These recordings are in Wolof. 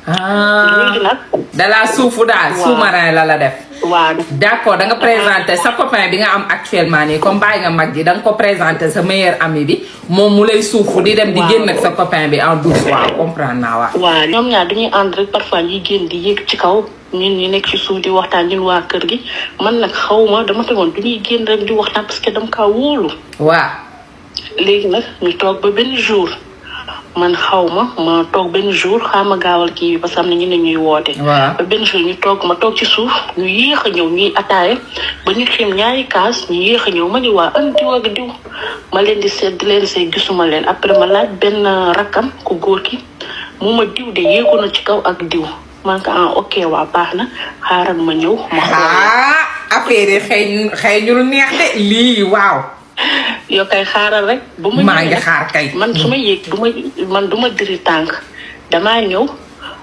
léegi nag dalaa suufu daal sous-marin la def. waaw d'accord da nga présenté sa copain bi nga am actuellement nii comme bàyyi nga mag ji da nga ko présenté sa meilleur ami bi moom mu lay suufu di dem di génn ak sa copain bi en douce. waaw comprendre naa waaw. waaw ñoom ñaar dañuy ànd rek parfois ñuy génn di yéeg ci kaw ñun ñu nekk ci suuf di waxtaan ñun waa kër gi man nag xawma dama tegoon du ñuy génn rek di waxtaan parce que dama kaa wóolu. waaw. léegi nag ñu toog ba benn jour man ma toog benn jour xaama gaawal kii bi parce que am na ñu ne ñuy woote. waaw ba benn jour ñu toog ma toog ci suuf ñu yéex a ñëw ñuy ataaye ba ñu xim ñaari kaas ñu yéex a ñëw ma ni waa an diw ak diw ma leen di seet di leen say gisuma leen après ma laaj benn rakkam ku góor ki mu ma diw de yéegu na ci kaw ak diw man ko ok waa baax na xaaral ma ñëw ma xool. affaire yi xëy ñu neex de lii waaw. yoo kay xaaral rek. bu ma maa ngi xaar kay. man su ma yéeg du ma diri tànk damaa ñëw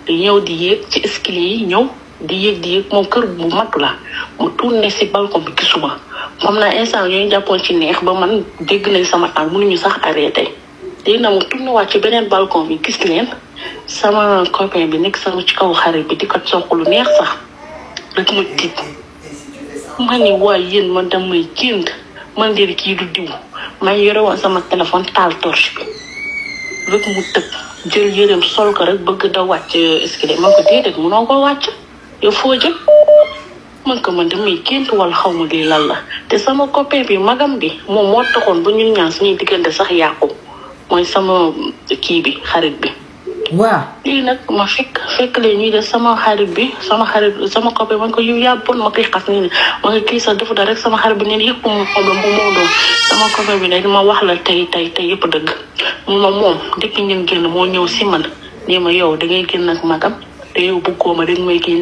di yéeg ci escalier yi ñëw di yéeg moom kër bu mag la mu tourné si balcon bi gisuma xam naa instant yooyu jàppoon ci neex ba man dégg nañ sama tànk mënuñu sax arrêté léegi nag mu tourné waat ci beneen balcon bi gis leen sama copain bi nekk sama ci kaw xarit bi di ko soq lu neex sax rek ma tiit ma ni waaye yéen man damay génn man de kii du diw maa ngi yore woon sama téléphone taal torche bi rek mu tëb jël yéreem sol ko rek bëgg da wàcc escalier man ko déedéet munoo ko wàcc yow foo jëm man ko man damay gént wala xaw ma lii lan la te sama copain bi magam bi moom moo taxoon ba ñun ñaan suñuy diggante sax yàqu mooy sama kii bi xarit bi. waaw lii nag ma fekk leen ñuy def sama xarit bi sama copain man ko yow yaa bon ma koy xas nii ma nga kii sax defu dara rek sama xarit bi neen yëpp mu problème bu moo doon sama copain bi ne ma wax la tey yëpp dëgg mu ma moom depuis ngeen génn moo ñëw si man nii ma yow da ngay génn ak magam te yow bëggoo ma rek may kii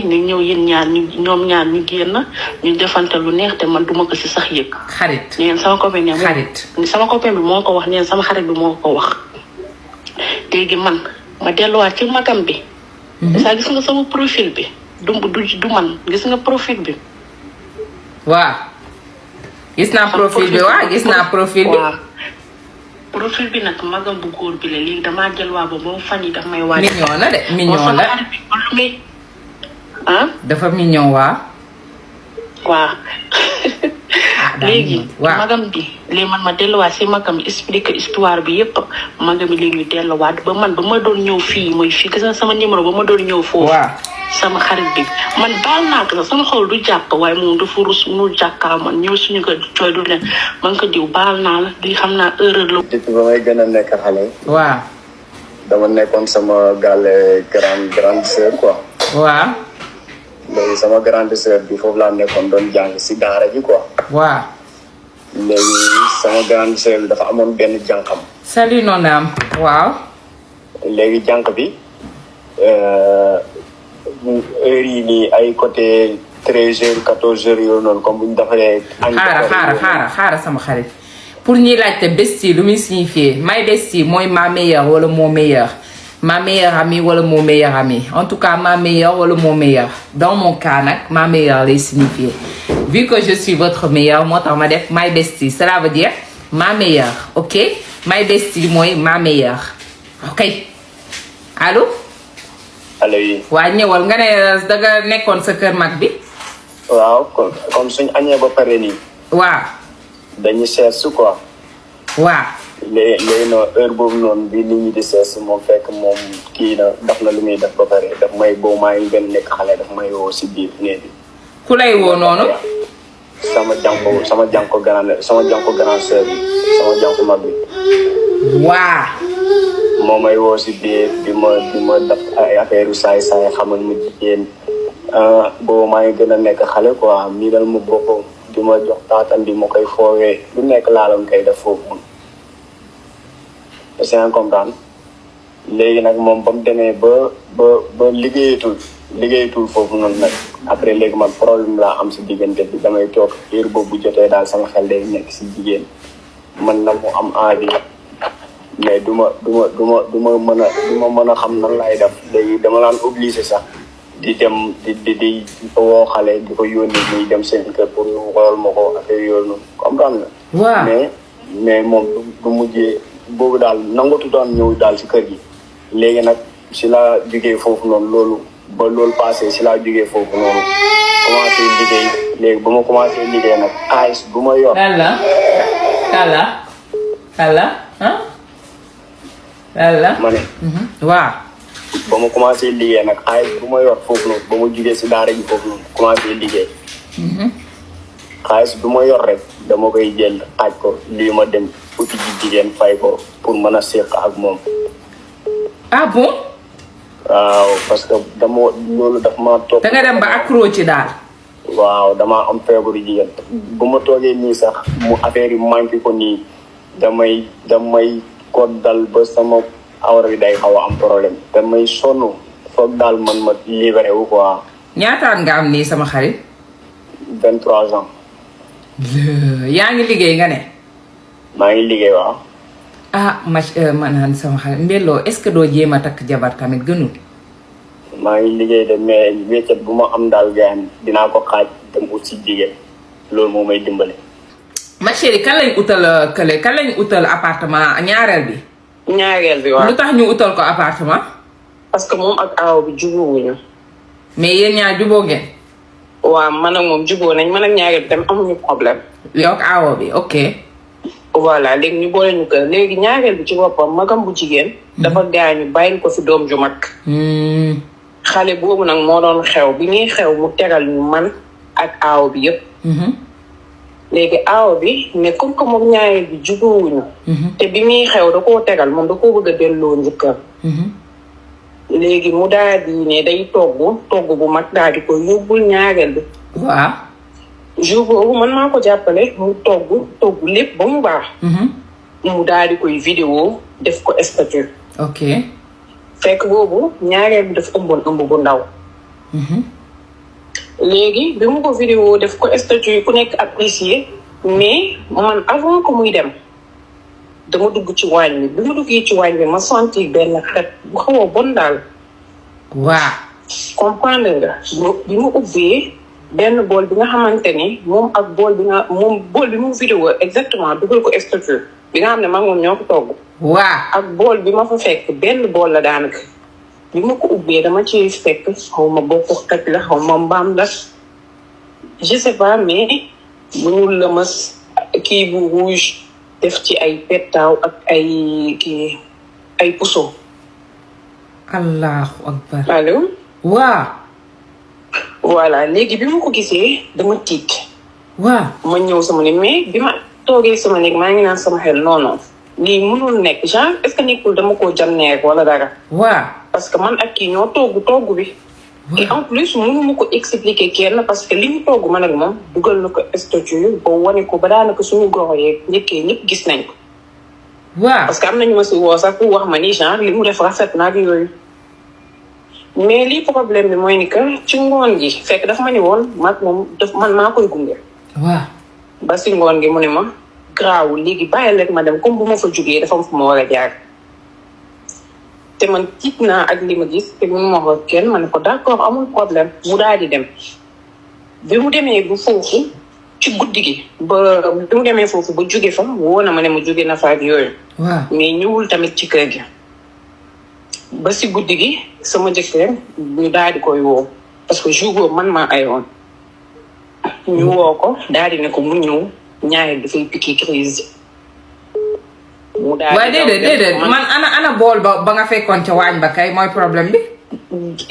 ne ñëw yéen ñaar ñoom ñaar ñu génn ñu defante lu neex te man duma ko si sax yëg. xarit neen sama copain ne xarit sama copain bi moo ko wax neen sama xarit bi moo ko wax léegi man ma delluwaat ci magam bi. saa gis nga sama profil bi du man gis nga profil bi. waaw. gis naa profil bi waaw gis naa profil bi. profil bi nag magam bu góor bi la léegi damaa jël waa ba moom fan yi daf may waaj. mignon la de mignon la dafa mignon waa. waaw. léegi magam bi léegi man ma delluwaat si magam bi expliqué histoire bi yëpp magam bi léegi ñu delluwaat ba man ba ma doon ñëw fii mooy fii gis nga sama numéro ba ma doon ñëw foofu. sama xarit bi man baal naa ko sama xol du jàpp waaye moom dafa rus mu jàkkaar man ñëw suñu ko cooy du leen man ko diw baal naa la di xam naa erreur la. depuis ba may gën a nekk xale. waaw. dama nekkoon sama gàlle grande sœur quoi. waaw. léegi sama grande sœur bi foofu laa nekkoon doon jàng si daara ji quoi. waaw. léegi sama grande sœur bi dafa amoon benn jànqam. salut noonu am waaw. léegi jànq bi heure yi nii ay côté 13h 14h yooyu noonu comme bu ñu defaree. xaaral sama xarit pour ñuy laajte bestie lu muy signifier my bestie mooy ma meilleure wala mon meilleur. Ma meilleure amie wala mon meilleur ami en tout cas ma meilleure wala mon meilleur dans mon cas nag ma meilleure lay signifier vu que je suis votre meilleure moo tax ma def my bestie cela veut dire ma meilleure ok my bestie mooy ma meilleure ok allo. allo yi. waa ñëwal nga ne danga nekkoon sa kër mag bi. waaw comme suñ añee ba pare nii. waaw. dañuy seetlu quoi. waaw. léegi noonu heure boobu noonu bi nit ñi di sees moom fekk moom kii na daf na lu muy def ba pare daf may boobu maa ngi gën nekk xale daf may woo si biir néeg bi. ku lay woo noonu. sama jànko grand sœur bi sama jànko mag bi. waa. moo may woo si biir di ma def ay affaire yu saay xamal mu jigéen boobu maa ngi gën a nekk xale quoi mii dal mu boppam di ma jox taatan di ma koy foowee lu nekk laaloon koy def foofu. c'est un comprendre léegi nag moom ba mu demee ba liggéeyatul foofu noonu nag après léegi man problème laa am si diggante bi damay toog heure boobu jotee daal sama xel day nekk si jigéen man na mu am envie mais du ma mën a xam nan laay def léegi dama laan obligé sax di dem di woo xale di ko yónni muy dem seen kër pour ñu xool ma ko affaire yooyu noonu comprendre nga. waaw mais moom du mujjee boobu daal nangatu doon ñëw daal si kër gi léegi nag si laa jugee foofu noonu loolu ba loolu passé si laa jugee foofu noonu commencé liggéey léegi ba ma commencé liggéey nag xaalis bu ma yor. kala ma ne. waaw. ba ma commencé liggéey nag xaalis bu ma yor foofu noonu ba ma jugee si daara ji foofu noonu commencé liggéey. xaalis bu ma yor rek dama koy jël xaaj ko lii ma dem uti ji jigéen fay ko pour mën a séq ak moom. ah bon. waaw parce que loolu daf ma topp. da nga dem ba accro ci daal. waaw damaa am feebaru jigéen bu ma toogee nii sax mu affaire yi manqué ko nii damay ko dal ba sama awra bi day xaw a am problème damay sonn foog daal man ma libéré wu quoi. ñaataan nga am nii sama xarit. 23 ans. yaa ngi liggéey nga ne. maa ngi liggéey waaw. ah ma naan sama xarit Mbello est-ce que doo jéem a takk jabar tamit gënul. maa ngi liggéey de mais wéccet bu ma am daal gaan dinaa ko xaaj dem ut si jigéen loolu moo may dimbale. ma chérie kan lañ utal appartement ñaareel bi. ñaareel bi waaw. lu tax ñu utal ko appartement. parce que moom ak aaw bi jubóowuñu. mais yéen ñaar jubóo ngeen. waaw man ak moom jubóo nañ man ak ñaareel bi tam amuñu problème. yow ak aawo bi ok. voilà léegi ñu boole ñu kër léegi ñaareel bi ci boppam magam bu jigéen. dafa gaañu bàyyil ko fi doom ju mag. xale boobu nag moo doon xew bi ñuy xew mu tegal ñu man ak aaw bi yëpp. léegi aaw bi ne comme que moom ñaareel bi jubóowuñu. te bi muy xew da koo tegal moom da koo bëgg a delloo njukkal. léegi mu daal di ne day togg bu mag daal di ko yóbbul ñaareel bi. waaw. jour boobu man maa ko jàppale mu togg lépp ba mu baax. mu daal di koy vidéo def ko statut. ok. fekk boobu ñaareel bi dafa ëmboon ëmb bu ndaw. léegi bi mu ko vidéo def ko statut ku nekk apprécier mais man avant que muy dem dama dugg ci waañ bi ma duggee ci waañ bi ma sentir benn xet bu xaw a bon daal. waaw. comprendre nga bi mu ubbee benn bool bi nga xamante ni moom ak bool bi mu vidéo exactement dugal ko statut bi nga xam ne moom ñoo ko togg. waaw. ak bool bi ma fa fekk benn bool la daanaka bi ma ko ubbee dama ci fekk xaw ma boppu xaj la xaw ma mbaam la je sais pas mais bu ñu lëmas kii bu rouge def ci ay pettaaw ak ay puso. allahu akbar. allo. waaw. voilà léegi bi ma ko gisee dama tiit. waaw. ma ñëw sama ne mais bi ma toogee sama néeg maa ngi naan sama xel non lii mënul nekk genre est-ce que nekkul dama koo janneer wala dara. waaw. parce que man ak kii ñoo togg bi. et en plus mënuma ko expliquer kenn parce que li ñu togg man ak moom dugal na ko statut ba wane ko ba daanaka suñu goro yeeg njëkkee ñëpp gis nañ ko. waaw. parce que am nañu ma si woo sax pour wax ma ni genre li mu def rafet na ak yooyu. mais lii problème bi mooy ni que ci ngoon gi fekk dafa ma ni woon man maa koy gunge. waaw. ba si ngoon gi mu ne ma garaawul léegi bàyyi rek ma dem comme bu ma fa jógee dafa am fu ma war a jaar. te man tiit naa ak li ma gis te mënu ma wax kenn ma ne ko d'accord amul problème mu daal di dem. bi mu demee bu foofu ci guddi gi ba bi mu demee foofu ba jóge fa woo na ma ne ma jóge na fa ak yooyu. waaw. mais ñëwul tamit ci kër gi. ba si guddi gi sama jëkkër ñu daal di koy woo parce que jour boobu man maa ayoon. ñu woo ko daal di ne ko mu ñëw ñaareel dafay piqué crise. mu daal waaye déedéet man ana bool ba nga fekkoon ca waañ ba kay mooy problème bi.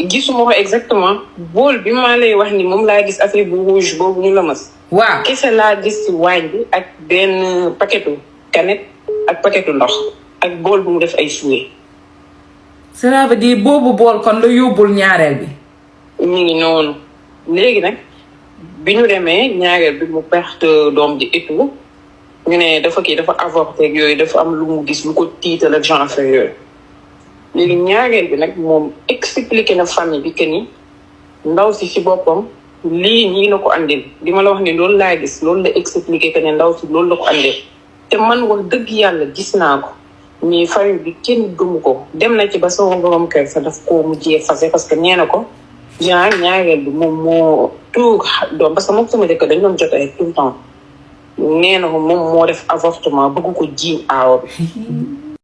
gisuma ko exactement bool bi maa lay wax ni moom laa gis affaire bu rouge boobu ñu la mas. waaw. kese laa gis ci waañ bi ak benn paquetu canette ak paquetu ndox ak bool bu mu def ay souliers. cela veut dire boobu bool kon la yóbbul ñaareel bi. ñu ngi noonu léegi nag bi ñu demee ñaareel bi mu perte doom ji et tout ñu ne dafa avorté ak yooyu dafa am lu mu gis lu ko tiital ak genre affaire yooyu. léegi ñaareel bi nag moom expliqué na famille bi que ni ndaw si ci boppam lii ñii la ko andil li ma la wax ni loolu laa gis loolu la expliqué que ne ndaw si loolu la ko andil te man wax dëgg yàlla gis naa ko mais famille bi kenn gëmu ko dem na ci ba sama borom kër sa daf koo mujjee fase parce que nee na ko genre ñaareel bi moom moo tuur doom parce que moom sama dëkk dañ doon jot ay tout le temps nee na ko moom moo def avortement bëgg ko jiiñ aawa bi